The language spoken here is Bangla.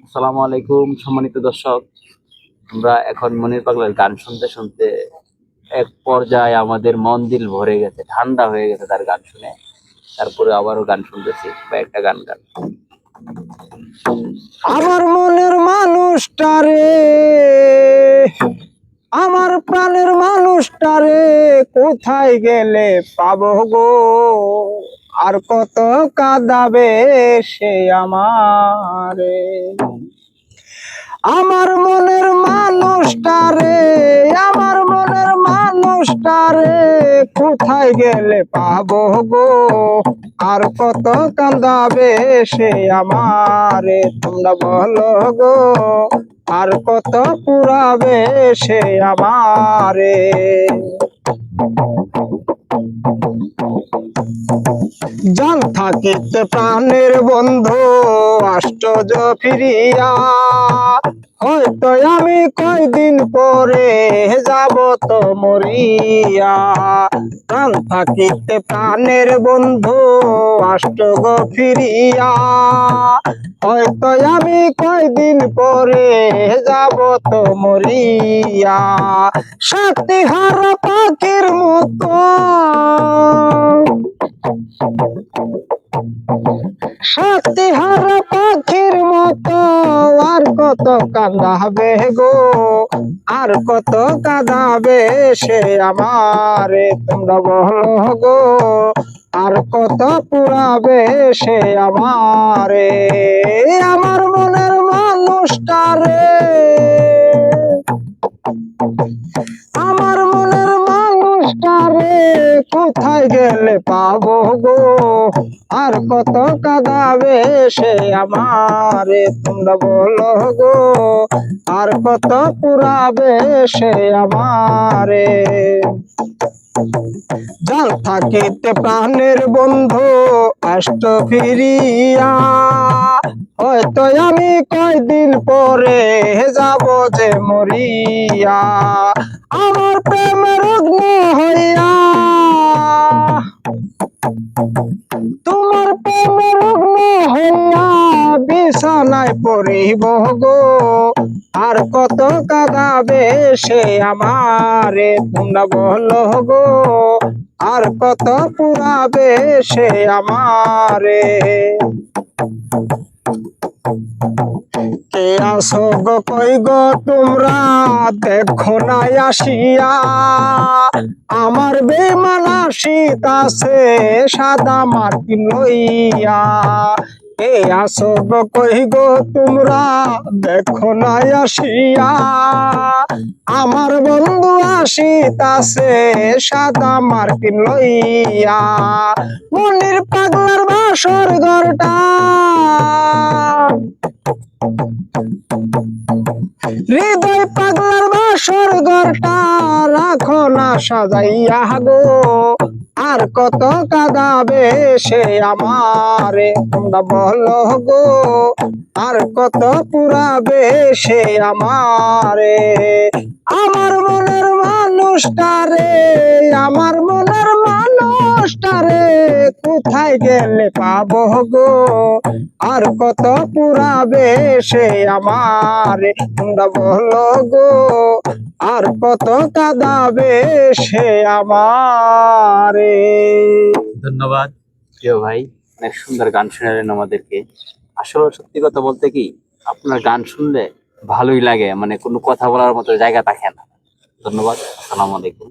আসসালামু আলাইকুম সম্মানিত দর্শক। আমরা এখন মনির পাগলার গান শুনতে শুনতে এক পর্যায়ে আমাদের মন দিল ভরে গেছে, ঠান্ডা হয়ে গেছে তার গান শুনে। তারপরে আবারও গান শুনতেছি বা একটা গান গান। আমার মনের মানুষটারে, আমার প্রাণের মানুষটারে কোথায় গেলে পাবো গো? আর কত কাঁদাবে সে আমারে। আমার মনের মানুষটারে, আমার মনের মানুষটারে কোথায় গেলে পাবো গো? আর কত কান্দাবে সে আমারে, তোমরা বলো গো। আর কত পুরাবে সে আমারে। জান থাকিতে প্রাণের বন্ধু আশ্চর্য ফিরিয়া, হয়তো আমি কয়দিন পরে যাব তো মরিয়া। প্রাণ থাকিতে প্রাণের বন্ধু আশ্চর্য ফিরিয়া, হয়তো আমি কয়দিন পরে যাব তো মরিয়া। সাথী হারা পাখির মতো, সাথী হারা পাখির মতো আর কত কাঁদাবে গো? আর কত কাঁদাবে সে আমারে, তোমরা বলো গো। আর কত পুরাবে সে আমারে। আমার মনের মানুষটারে, আমার মনের মানুষটারে কোথায় গেলে পাবো গো? আর কত কাঁদাবে সে আমারে, তোমরা বলো গো। আর কত পুরাবে সে আমারে। জান থাকিতে প্রাণের বন্ধু আষ্ট ফিরিয়া, হয়তো আমি কয়দিন পরে যাব যে মরিয়া। আমার প্রেমের অগ্নি হইয়া, তোমার প্রেমের অগ্নি হইয়া বিছানায় পড়িব গো। আর কত কাঁদাবে সে আমারে, তোমরা বলো গো। আর কত পুরাবে সে আমারে। কে আসো গো কই গো তোমরা, দেখো নাই আসিয়া। আমার বেমান আসিতাছে সাদা মাটি লইয়া। কে আসো গো কই গো তোমরা, দেখো নাই আসিয়া। আমার বন্ধু আসিতাছে সাদা মাটি লইয়া। মনির পাগলার বাসর ঘরটা, হৃদয় পাগলার বাসর ঘরটা রাখো না সাজাইয়া গো। আর কত কাঁদাবে সে আমারে, তোমরা বলো গো। আর কত পুরাবে সে আমারে। আমার মনের মানুষটারে, আমার মনের মানুষটারে কোথায় গেলে পাবো গো? আর কত পুরাবে সে আমারে, তোমরা বলো গো। আর কত কাঁদাবে সে আমারে। ধন্যবাদ প্রিয় ভাই, অনেক সুন্দর গান শোনালেন আমাদেরকে। আসলে সত্যি কথা বলতে কি, আপনার গান শুনলে ভালোই লাগে, মানে কোনো কথা বলার মতো জায়গা থাকে না। ধন্যবাদ। আসসালামু আলাইকুম।